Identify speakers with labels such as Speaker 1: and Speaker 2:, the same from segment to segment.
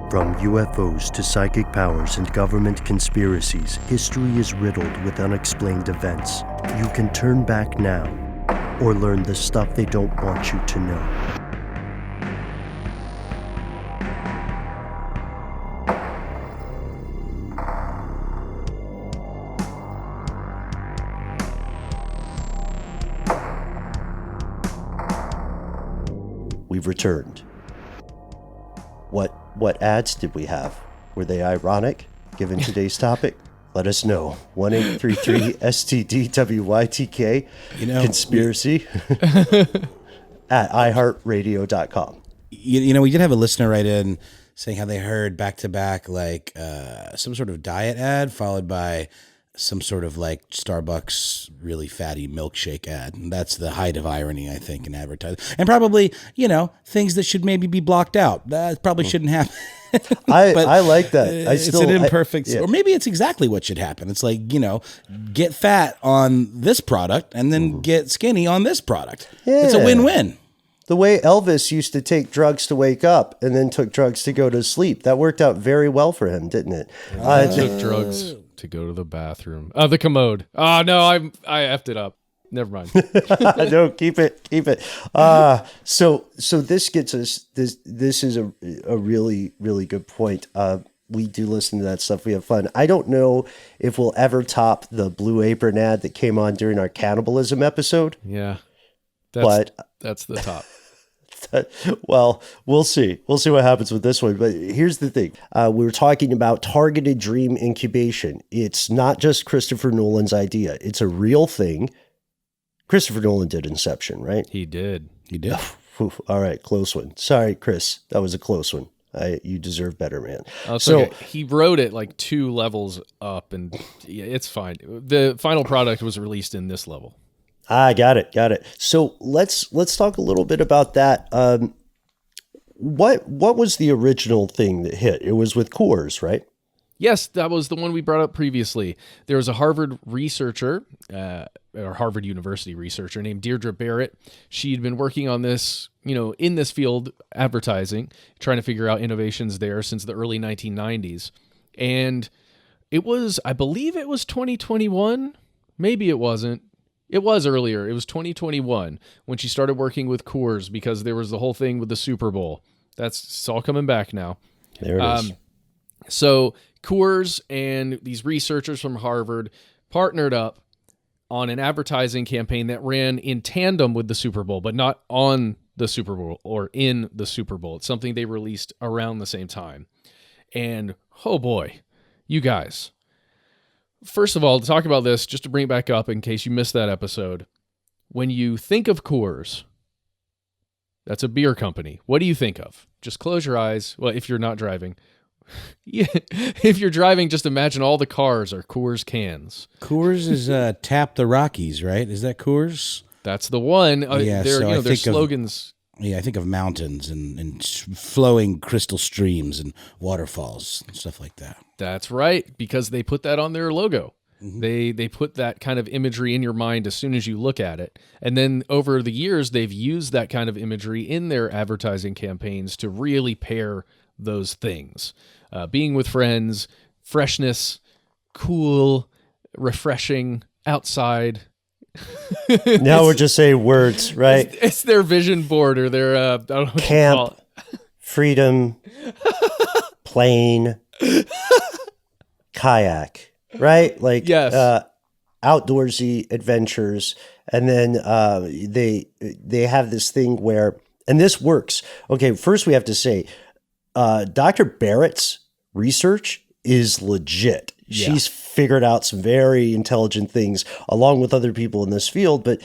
Speaker 1: From UFOs to psychic powers and government conspiracies, history is riddled with unexplained events. You can turn back now or learn the stuff they don't want you to know. We've returned. What ads did we have? Were they ironic, given today's topic? Let us know. 1-833-STD-WYTK, conspiracy, at iHeartRadio.com.
Speaker 2: We did have a listener write in saying how they heard back-to-back, like, some sort of diet ad followed by some sort of, like, Starbucks really fatty milkshake ad. And that's the height of irony, I think, in advertising. And probably, things that should maybe be blocked out. That probably shouldn't happen.
Speaker 1: I like that.
Speaker 2: It's an imperfect, or maybe it's exactly what should happen. It's like, get fat on this product and then get skinny on this product. Yeah. It's a win-win.
Speaker 1: The way Elvis used to take drugs to wake up and then took drugs to go to sleep. That worked out very well for him, didn't it?
Speaker 3: Took drugs to go to the bathroom. The commode. Oh, no, I effed it up. Never mind.
Speaker 1: No, keep it. So this gets us, this is a really, really good point. We do listen to that stuff. We have fun. I don't know if we'll ever top the Blue Apron ad that came on during our cannibalism episode.
Speaker 3: Yeah. That's the top.
Speaker 1: Well, we'll see. We'll see what happens with this one. But here's the thing. We were talking about targeted dream incubation. It's not just Christopher Nolan's idea. It's a real thing. Christopher Nolan did Inception, right?
Speaker 3: He did.
Speaker 1: All right, close one. Sorry, Chris. That was a close one. You deserve better, man.
Speaker 3: Okay. He wrote it like 2 levels up, and it's fine. The final product was released in this level.
Speaker 1: Got it. So let's talk a little bit about that. What was the original thing that hit? It was with Coors, right?
Speaker 3: Yes, that was the one we brought up previously. There was a Harvard researcher, or Harvard University researcher named Deirdre Barrett. She'd been working on this, in this field, advertising, trying to figure out innovations there since the early 1990s. And I believe it was 2021. Maybe it wasn't. It was earlier. It was 2021 when she started working with Coors, because there was the whole thing with the Super Bowl. It's all coming back now.
Speaker 1: There it is.
Speaker 3: So Coors and these researchers from Harvard partnered up on an advertising campaign that ran in tandem with the Super Bowl, but not on the Super Bowl or in the Super Bowl. It's something they released around the same time. And oh boy, you guys. First of all, to talk about this, just to bring it back up in case you missed that episode, when you think of Coors, that's a beer company. What do you think of? Just close your eyes. Well, if you're not driving. Yeah, if you're driving, just imagine all the cars are Coors cans.
Speaker 2: Coors is Tap the Rockies, right? Is that Coors?
Speaker 3: That's the one. Their slogans.
Speaker 2: I think of mountains and flowing crystal streams and waterfalls and stuff like that.
Speaker 3: That's right, because they put that on their logo.
Speaker 2: Mm-hmm.
Speaker 3: They put that kind of imagery in your mind as soon as you look at it. And then over the years, they've used that kind of imagery in their advertising campaigns to really pair those things. Being with friends, freshness, cool, refreshing, outside.
Speaker 1: Now we're just saying words, right?
Speaker 3: It's their vision board or their I don't know what
Speaker 1: camp, freedom, plane, kayak, right? Like
Speaker 3: yes.
Speaker 1: Outdoorsy adventures, and then they have this thing where, and this works. Okay, first we have to say, Dr. Barrett's research is legit.
Speaker 3: Yeah.
Speaker 1: She's figured out some very intelligent things along with other people in this field. But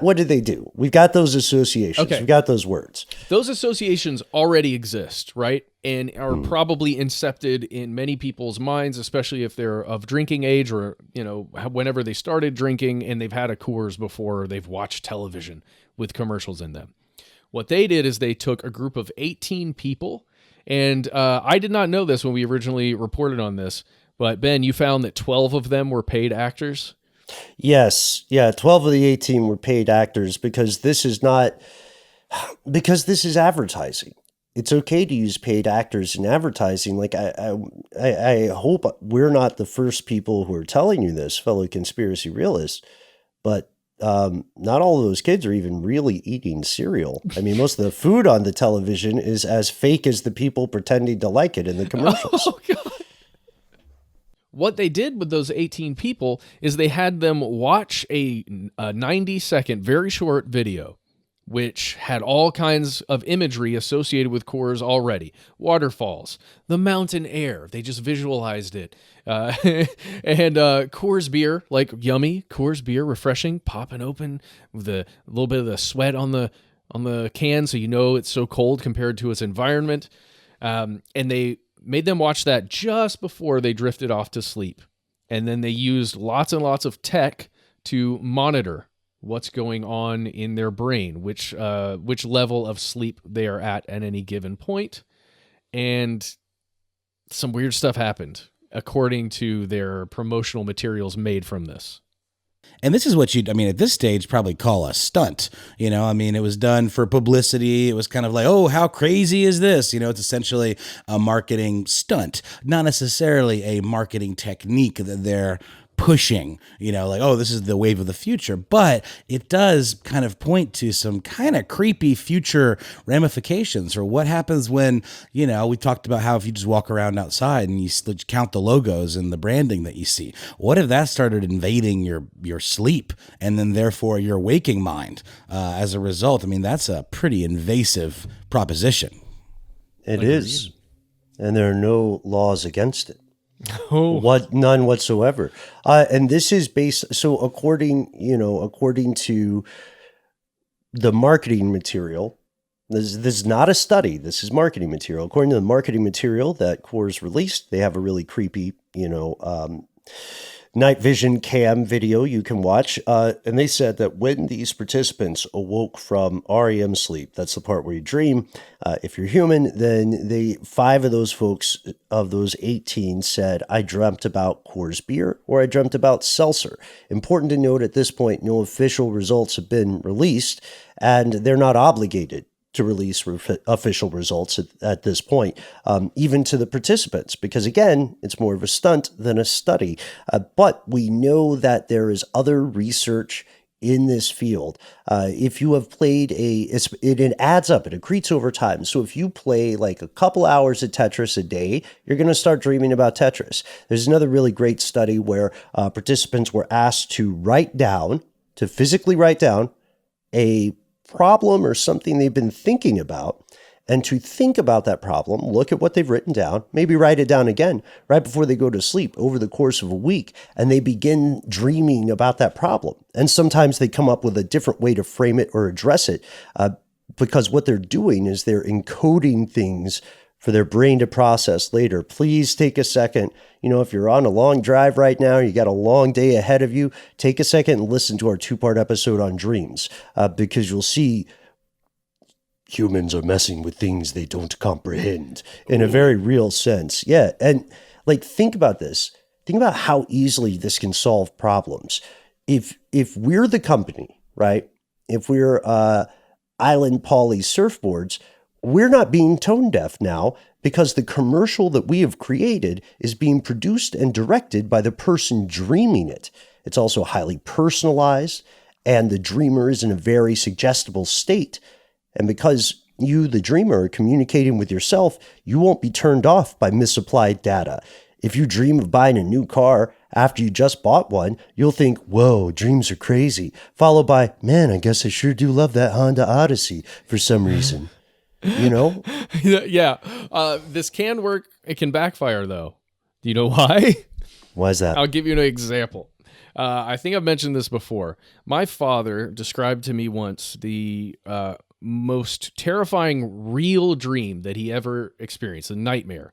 Speaker 1: what did they do? We've got those associations.
Speaker 3: Okay.
Speaker 1: We've got those words.
Speaker 3: Those associations already exist, right? And are probably incepted in many people's minds, especially if they're of drinking age or, whenever they started drinking and they've had a Coors before, or they've watched television with commercials in them. What they did is they took a group of 18 people, and I did not know this when we originally reported on this, but Ben, you found that 12 of them were paid actors?
Speaker 1: Yes. Yeah, 12 of the 18 were paid actors because this is advertising. it's okay to use paid actors in advertising. Like I hope we're not the first people who are telling you this, fellow conspiracy realists, but not all of those kids are even really eating cereal. I mean, most of the food on the television is as fake as the people pretending to like it in the commercials.
Speaker 3: Oh, God. What they did with those 18 people is they had them watch a 90-second, very short video, which had all kinds of imagery associated with Coors already. Waterfalls, the mountain air. They just visualized it. And Coors beer, like yummy Coors beer, refreshing, popping open with a little bit of the sweat on the can, so you know it's so cold compared to its environment. And they made them watch that just before they drifted off to sleep. And then they used lots and lots of tech to monitor what's going on in their brain, which level of sleep they are at any given point. And some weird stuff happened, according to their promotional materials made from this.
Speaker 2: And this is what at this stage, probably call a stunt. It was done for publicity. It was kind of like, oh, how crazy is this? It's essentially a marketing stunt, not necessarily a marketing technique that they're pushing, like, oh, this is the wave of the future. But it does kind of point to some kind of creepy future ramifications, or what happens when, we talked about how if you just walk around outside and you count the logos and the branding that you see, what if that started invading your sleep and then therefore your waking mind as a result? That's a pretty invasive proposition.
Speaker 1: It is. And there are no laws against it.
Speaker 3: Oh,
Speaker 1: None whatsoever. And this is based. So according to the marketing material, this is not a study. This is marketing material. According to the marketing material that Coors released, they have a really creepy, night vision cam video you can watch. And they said that when these participants awoke from REM sleep, that's the part where you dream. If you're human, then 5 of those folks, of those 18, said, I dreamt about Coors beer or I dreamt about seltzer. Important to note at this point, no official results have been released, and they're not obligated to release official results at this point, even to the participants, because again, it's more of a stunt than a study. But we know that there is other research in this field. If you have played it adds up, it accretes over time. So if you play like a couple hours of Tetris a day, you're going to start dreaming about Tetris. There's another really great study where participants were asked to physically write down a problem or something they've been thinking about, and to think about that problem, look at what they've written down, maybe write it down again right before they go to sleep over the course of a week, and they begin dreaming about that problem. And sometimes they come up with a different way to frame it or address it, because what they're doing is they're encoding things for their brain to process later. Please take a second. If you're on a long drive right now, you got a long day ahead of you, take a second and listen to our 2-part episode on dreams, because you'll see humans are messing with things they don't comprehend in a very real sense. Yeah. And think about this. Think about how easily this can solve problems. If we're the company, right? If we're Island Poly surfboards, we're not being tone deaf now, because the commercial that we have created is being produced and directed by the person dreaming it. It's also highly personalized, and the dreamer is in a very suggestible state. And because you, the dreamer, are communicating with yourself, you won't be turned off by misapplied data. If you dream of buying a new car after you just bought one, you'll think, whoa, dreams are crazy, followed by, man, I guess I sure do love that Honda Odyssey for some reason.
Speaker 3: Yeah. This can work. It can backfire, though. Do you know why?
Speaker 1: Why is that?
Speaker 3: I'll give you an example. I think I've mentioned this before. My father described to me once the most terrifying real dream that he ever experienced, a nightmare.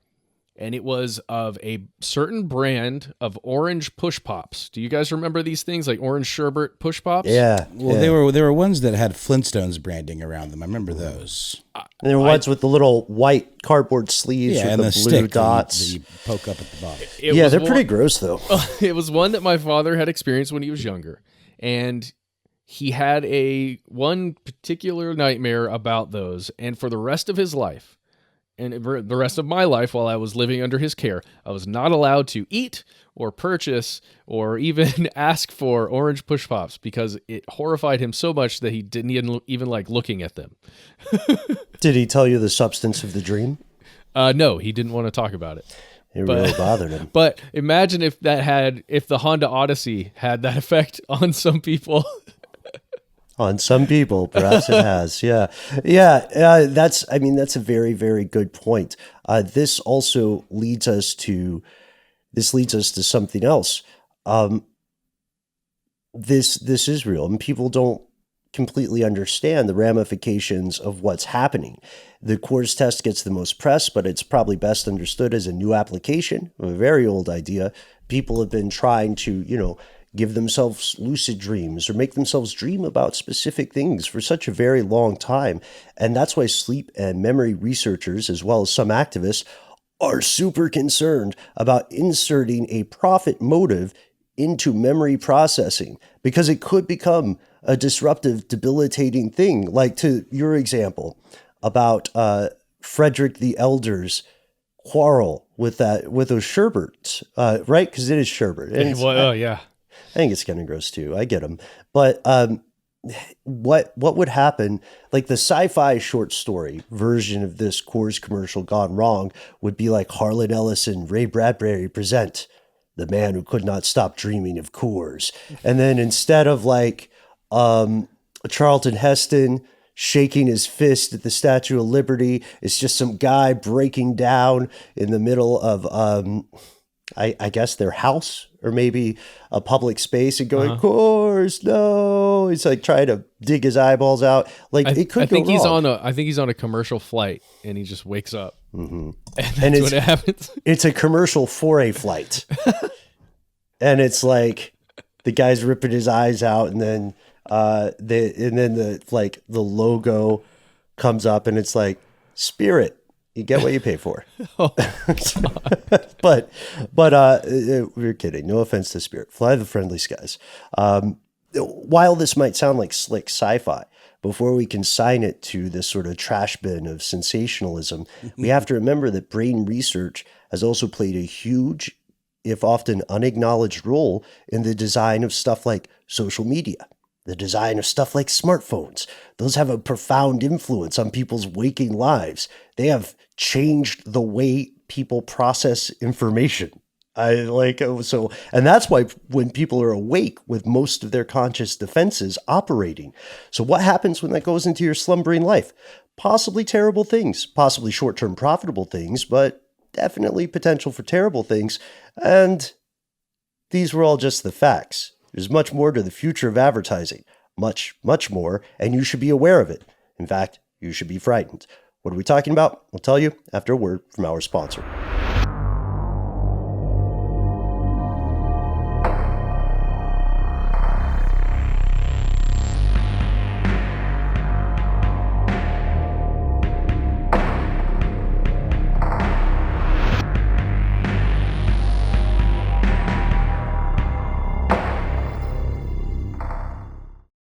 Speaker 3: And it was of a certain brand of orange push pops. Do you guys remember these things, like orange sherbet push pops?
Speaker 1: Yeah.
Speaker 2: Well, they were ones that had Flintstones branding around them. I remember those.
Speaker 1: And there were ones with the little white cardboard sleeves with
Speaker 2: and
Speaker 1: the blue
Speaker 2: stick
Speaker 1: dots.
Speaker 2: that you poke up at the bottom.
Speaker 1: They're pretty gross, though.
Speaker 3: It was one that my father had experienced when he was younger. And he had one particular nightmare about those. And for the rest of his life, and for the rest of my life while I was living under his care, I was not allowed to eat or purchase or even ask for orange push pops because it horrified him so much that he didn't even like looking at them.
Speaker 1: Did he tell you the substance of the dream?
Speaker 3: No, he didn't want to talk about it.
Speaker 1: It really bothered him.
Speaker 3: But imagine if the Honda Odyssey had that effect on some people.
Speaker 1: On some people, perhaps it has. Yeah. Yeah. That's a very, very good point. This also leads us to something else. This is real, and people don't completely understand the ramifications of what's happening. The Coors test gets the most press, but it's probably best understood as a new application of a very old idea. People have been trying to, give themselves lucid dreams or make themselves dream about specific things for such a very long time. And that's why sleep and memory researchers, as well as some activists, are super concerned about inserting a profit motive into memory processing, because it could become a disruptive, debilitating thing. Like to your example about Frederick the Elder's quarrel with those sherbets, right? Because it is sherbet. And
Speaker 3: Yeah.
Speaker 1: I think it's kind of gross too. I get them. But what would happen, like the sci-fi short story version of this Coors commercial gone wrong would be like Harlan Ellis and Ray Bradbury present The Man Who Could Not Stop Dreaming of Coors. And then instead of like Charlton Heston shaking his fist at the Statue of Liberty, it's just some guy breaking down in the middle of I guess their house or maybe a public space and going, Coors, no. He's like trying to dig his eyeballs out. Like it could go wrong.
Speaker 3: I think he's on a commercial flight and he just wakes up.
Speaker 1: Mm-hmm.
Speaker 3: And that's what happens.
Speaker 1: It's a commercial for a flight. And it's like the guy's ripping his eyes out, and then the logo comes up and it's like Spirit. You get what you pay for. but we're kidding. No offense to Spirit. Fly the friendly skies. While this might sound like slick sci-fi, before we can sign it to this sort of trash bin of sensationalism, we have to remember that brain research has also played a huge, if often unacknowledged, role in the design of stuff like social media. The design of stuff like smartphones. Those have a profound influence on people's waking lives. They have changed the way people process information. And that's why when people are awake with most of their conscious defenses operating. So what happens when that goes into your slumbering life? Possibly terrible things, possibly short-term profitable things, but definitely potential for terrible things. And these were all just the facts. There's much more to the future of advertising, much, much more, and you should be aware of it. In fact, you should be frightened. What are we talking about? We'll tell you after a word from our sponsor.